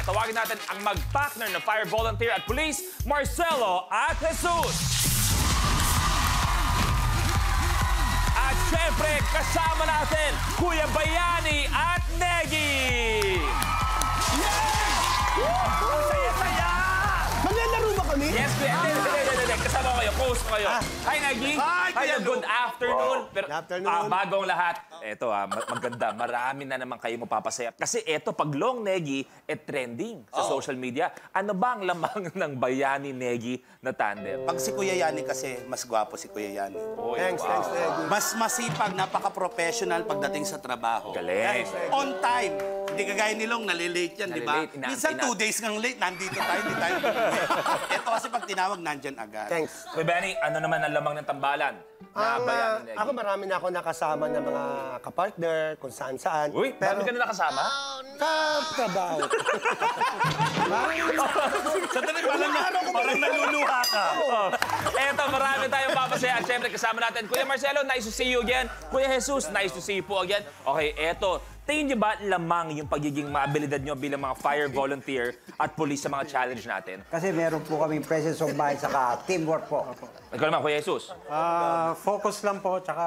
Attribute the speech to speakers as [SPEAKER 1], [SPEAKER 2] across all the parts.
[SPEAKER 1] tawagin natin ang mag-partner na fire volunteer at police, Marcelo at Jesus. At syempre, kasama natin, Kuya Bayani at Negi. Saya-saya!
[SPEAKER 2] Maglalaro ba kami?
[SPEAKER 1] Yes, Kuya. Hindi. Kasama ko kayo. Host ko kayo. Hi, Negi.
[SPEAKER 2] Hi,
[SPEAKER 1] Good afternoon. Pero,
[SPEAKER 2] Good afternoon.
[SPEAKER 1] bagong lahat. Eto, maganda. Marami na naman kayo mapapasaya. Kasi eto, pag long Negi, trending sa social media. Ano ba ang lamang ng Bayani Negi na tandem?
[SPEAKER 3] Pag si Kuya Yani kasi, mas gwapo si Kuya Yani.
[SPEAKER 1] Oy,
[SPEAKER 2] Thanks, Eddie.
[SPEAKER 3] Mas masipag, napaka-professional pagdating sa trabaho.
[SPEAKER 1] Galing.
[SPEAKER 3] On time. Hindi kagaya nilong, nalilate yan, di ba?
[SPEAKER 1] Nalilate, inaantay
[SPEAKER 3] Minsan
[SPEAKER 1] na.
[SPEAKER 3] 2 days kang late, nandito tayo, hindi tayo. Ito kasi pag tinawag, nandyan agad.
[SPEAKER 2] Thanks.
[SPEAKER 1] Kuya Bayani, ano naman ang lamang ng tambalan na Bayani Negi?
[SPEAKER 2] Ako marami na ako nakasama ng mga kapartner, kung saan-saan.
[SPEAKER 1] Uy, pero ka na nakasama?
[SPEAKER 2] Katrabaho.
[SPEAKER 3] Sandali, parang naluluha ka.
[SPEAKER 1] Eto, marami tayong papasaya. At syempre, kasama natin, Kuya Marcelo, nice to see you again. Kuya Jesus, nice to see you po again. Okay, eto. Tingin niyo ba lamang yung pagiging maabilidad niyo bilang mga fire volunteer at police sa mga challenge natin?
[SPEAKER 4] Kasi meron po kaming presence of mind saka teamwork po.
[SPEAKER 1] Ikaw naman, Kuya Jesus.
[SPEAKER 5] Focus lang po, tsaka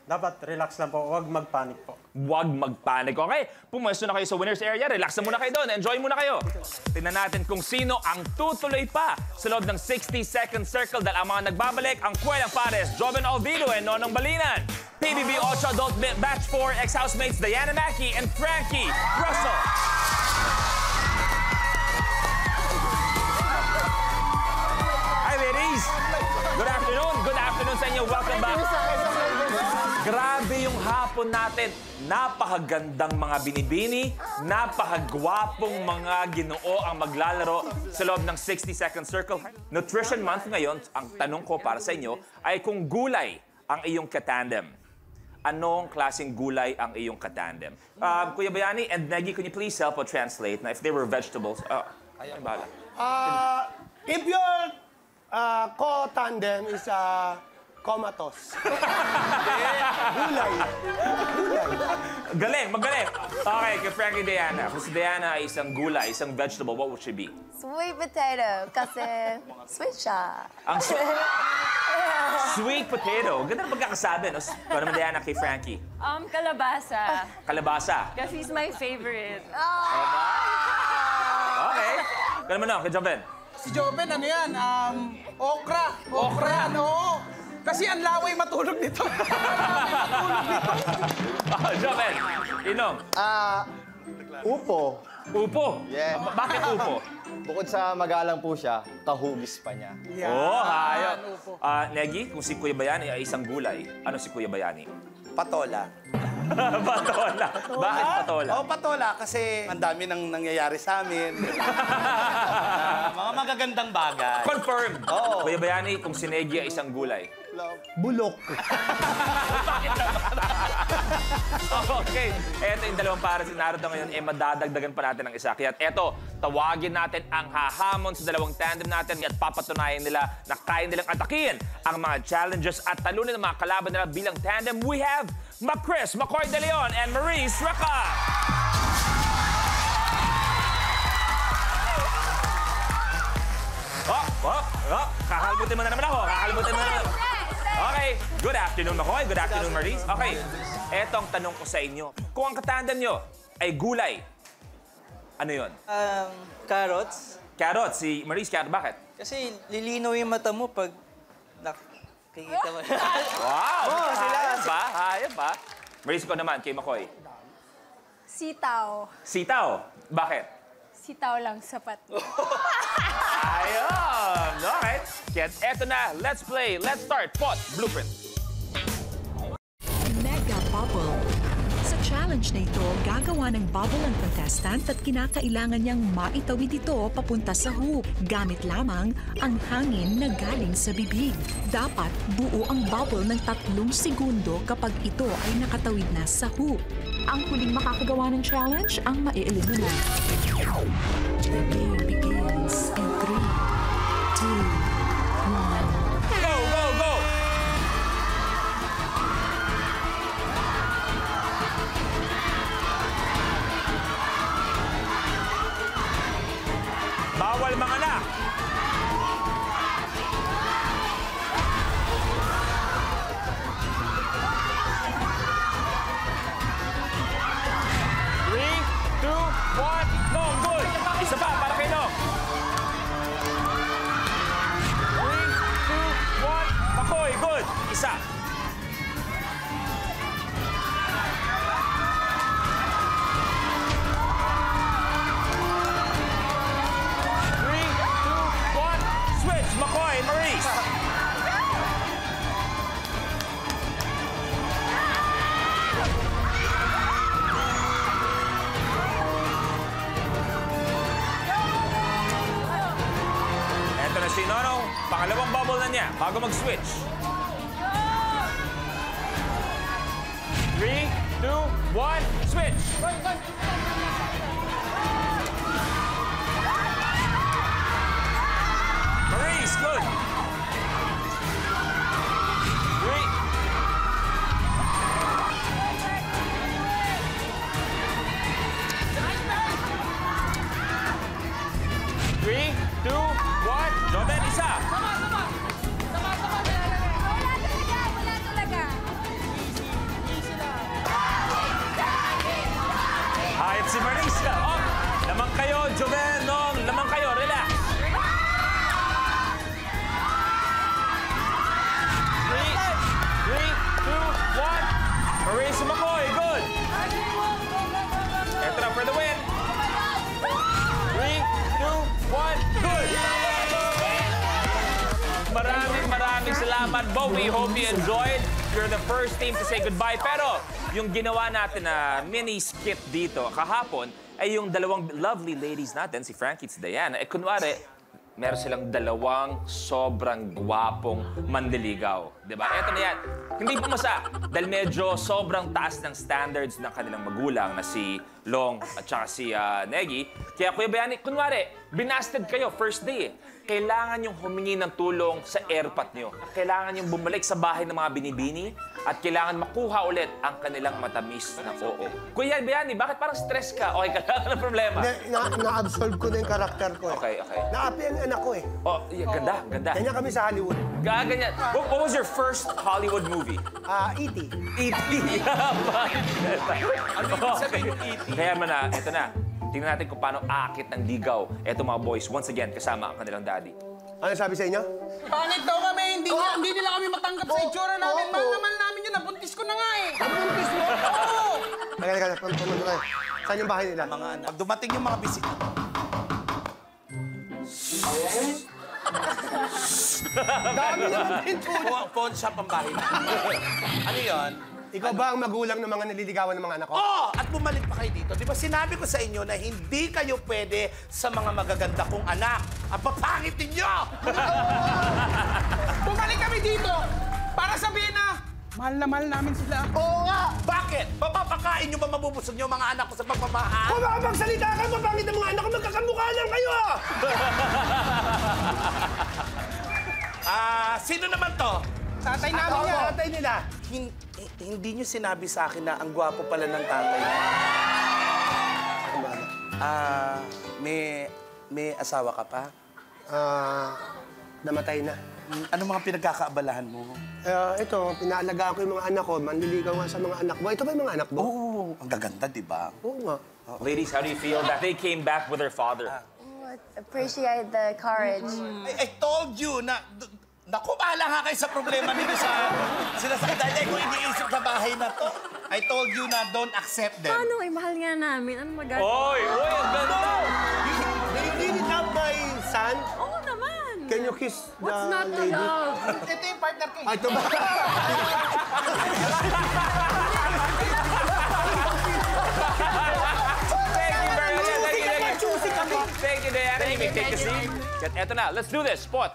[SPEAKER 5] dapat relax lang po, huwag magpanik po.
[SPEAKER 1] Huwag magpanik. Okay, pumwesto na kayo sa winner's area. Relax na muna kayo doon. Enjoy muna kayo. Tingnan natin kung sino ang tutuloy pa sa loob ng 60-second circle dahil ang mga nagbabalik, ang Kuya Pares, Joven Alvido, and Nonong Balinan. PBB 8 Adult Batch 4 ex-housemates Diana Mackey and Frankie Russell. Hi, ladies. Good afternoon. Good afternoon sa inyo. Welcome back. Grabe yung hapon natin. Napakagandang mga binibini, napakagwapong mga Ginoo ang maglalaro sa loob ng 60-second circle. Nutrition Month ngayon, ang tanong ko para sa inyo ay kung gulay ang iyong katandem. Anong klaseng gulay ang iyong katandem? Kuya Bayani and Negi, can you please help or translate na if they were vegetables? Ay, bala.
[SPEAKER 2] If your co-tandem is comatose. Gulay.
[SPEAKER 1] Galing, magaling. Okay, kay Frankie Diana. Kung si Diana ay isang gulay, isang vegetable, what would she be?
[SPEAKER 6] Sweet potato, kasi sweet siya.
[SPEAKER 1] Ang sweet potato. Ganda na pagkakasabi, no? Para naman Diana kay Frankie.
[SPEAKER 7] Kalabasa.
[SPEAKER 1] Kalabasa.
[SPEAKER 7] Kasi he's my favorite.
[SPEAKER 1] Okay. Kaya naman no, kay Joven.
[SPEAKER 8] Si Joven, ano yan? Okra. Okra, no? Kasi ang laway matulog nito.
[SPEAKER 1] Joven, Inong.
[SPEAKER 9] Upo.
[SPEAKER 1] Upo.
[SPEAKER 9] Yeah.
[SPEAKER 1] Bakit upo?
[SPEAKER 9] Bukod sa magalang po siya, kahugis pa niya.
[SPEAKER 1] Oh, hayop. Negi, kung si Kuya Bayani ay isang gulay, ano si Kuya Bayani?
[SPEAKER 3] Patola.
[SPEAKER 1] Patola. Bakit patola?
[SPEAKER 3] Oo, patola kasi ang dami nang nangyayari sa amin. Mga magagandang bagay.
[SPEAKER 1] Confirmed.
[SPEAKER 3] Oo.
[SPEAKER 1] Kuya Bayani, kung si Negi ay isang gulay.
[SPEAKER 2] Bulok.
[SPEAKER 1] Okay. Eto yung dalawang para sa narito ngayon, madadagdagan pa natin ng isa. Kaya eto, tawagin natin ang hahamon sa dalawang tandem natin at papatunayan nila na kaya nilang atakin ang mga challenges at talunin ng mga kalaban nila bilang tandem. We have Chris McCoy De Leon and Maurice Raca. Kakalbutin mo na naman ako. Okay. Good afternoon, McCoy. Good afternoon, Maurice. Okay. Etong tanong ko sa inyo. Kung ang katandem nyo ay gulay, ano yun?
[SPEAKER 10] Carrots.
[SPEAKER 1] Carrot. Si Maurice, carrot. Bakit?
[SPEAKER 10] Kasi lilinaw yung mata mo pag nakikita mo.
[SPEAKER 1] Wow! Hayop pa. Hayop pa. Maurice ko naman, kay McCoy.
[SPEAKER 7] Sitaw.
[SPEAKER 1] Sitaw. Bakit?
[SPEAKER 7] Sitaw lang sapat.
[SPEAKER 1] Ayun! Alright. Kaya eto na. Let's play. Let's start. Pot. Blueprint.
[SPEAKER 11] Mega Bubble. Sa challenge na ito, gagawa ng bubble ang contestant at kinakailangan niyang maitawid ito papunta sa hoop. Gamit lamang ang hangin na galing sa bibig. Dapat buo ang bubble ng 3 segundo kapag ito ay nakatawid na sa hoop. Ang huling makakagawa ng challenge ang ma-eliminate. The game begins in 3, 2, 1.
[SPEAKER 1] Go, go, go! si Nonong, pangalawang bubble na niya bago mag-switch. 3, 2, 1, switch! Maurice, good! 3, 2, 1, Joven, isa!
[SPEAKER 7] Wala talaga.
[SPEAKER 1] Hayop si Marisa. Oh, lamang kayo, Joven, Nong. Lamang kayo, relax. 3, 2, 1. Marisa Makoy, good. Ito na for the win. 3, 2, 1, good. Maraming salamat, Bo. We hope you enjoyed. You're the first team to say goodbye. Pero yung ginawa natin na mini skit dito kahapon ay yung dalawang lovely ladies natin, si Frankie at si Diana. Eh, kunwari, meron silang dalawang sobrang gwapong manliligaw. Diba? Eto na yan. Hindi pumasa dahil medyo sobrang taas ng standards ng kanilang magulang na si Long at saka si Negi. Kaya Kuya Bayani, kunwari, binasted kayo first day eh. Kailangan yung humingi ng tulong sa airpot nyo. Kailangan yung bumalik sa bahay ng mga binibini at kailangan makuha ulit ang kanilang matamis na oo. Kuya Bayani, bakit parang stress ka? Okay ka lang ng problema?
[SPEAKER 2] Na-absorb ko na yung karakter ko.
[SPEAKER 1] Okay.
[SPEAKER 2] Naapi ang anak ko eh.
[SPEAKER 1] Oh, yeah, ganda.
[SPEAKER 2] Ganyan kami sa Hollywood.
[SPEAKER 1] Ganyan. What was your first Hollywood movie?
[SPEAKER 2] E.T.
[SPEAKER 1] E.T. Kaya man na, ito na. Tingnan natin kung paano akit ng ligaw. Eto mga boys, once again, kasama ang kanilang daddy.
[SPEAKER 2] Ano sabi sa inyo?
[SPEAKER 8] Pangit daw kami, hindi nila kami matanggap sa itsura namin. Mahal namin yun, nabuntis ko na nga eh.
[SPEAKER 2] Nabuntis mo? Oo! Teka, pumunta tayo. Saan yung bahay nila?
[SPEAKER 3] Mga anak. Pag dumating yung mga bisita.
[SPEAKER 2] Dami naman pintura.
[SPEAKER 3] Pawn shop ang bahay na. Ano yun?
[SPEAKER 2] Ikaw ba ang magulang ng mga naliligawan ng mga anak ko?
[SPEAKER 3] Oh! At bumalik pa kayo dito. Di ba sinabi ko sa inyo na hindi kayo pwede sa mga magaganda kong anak. Ang papangit ninyo!
[SPEAKER 8] Bumalik kami dito para sabihin na mahal na mahal namin sila.
[SPEAKER 3] Oo nga! Bakit? Mapapakain nyo ba mabubusog nyo mga anak ko sa pagmamahal?
[SPEAKER 2] Kung makapagsalita ka, mapangit ang mga anak ko, magkakamukha lang kayo!
[SPEAKER 3] Sino naman to?
[SPEAKER 8] Tatay namin yan.
[SPEAKER 2] Tatay nila.
[SPEAKER 3] Hindi nyo sinabi sa akin na ang gwapo pala ng tatay. May asawa ka pa?
[SPEAKER 2] Namatay na.
[SPEAKER 3] Ano mga pinagkakaabalahan mo?
[SPEAKER 2] Ito, pinaalagaan ko yung mga anak ko. Manliligaw nga sa mga anak mo. Ito ba yung mga anak mo?
[SPEAKER 3] Oo, ang gaganda, di ba?
[SPEAKER 2] Oo nga.
[SPEAKER 1] Ladies, how do you feel that they came back with their father?
[SPEAKER 6] Appreciate the courage.
[SPEAKER 3] I told you na... Naku, bahala nga kayo sa problema ninyo sa... Dahil kung iniisip sa bahay na to, I told you na don't accept them.
[SPEAKER 7] Paano eh? Mahal nga namin. Ano magagawa?
[SPEAKER 1] Oy, ang ganda!
[SPEAKER 2] Do you really love my son?
[SPEAKER 7] Oo naman.
[SPEAKER 2] Can you kiss the
[SPEAKER 7] What's not to
[SPEAKER 2] lady?
[SPEAKER 7] love?
[SPEAKER 8] Ito yung partner ko.
[SPEAKER 2] Ito ba?
[SPEAKER 1] Thank you, Diana. You may take a seat. Eto na, let's do this. Spot.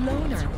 [SPEAKER 11] Loner,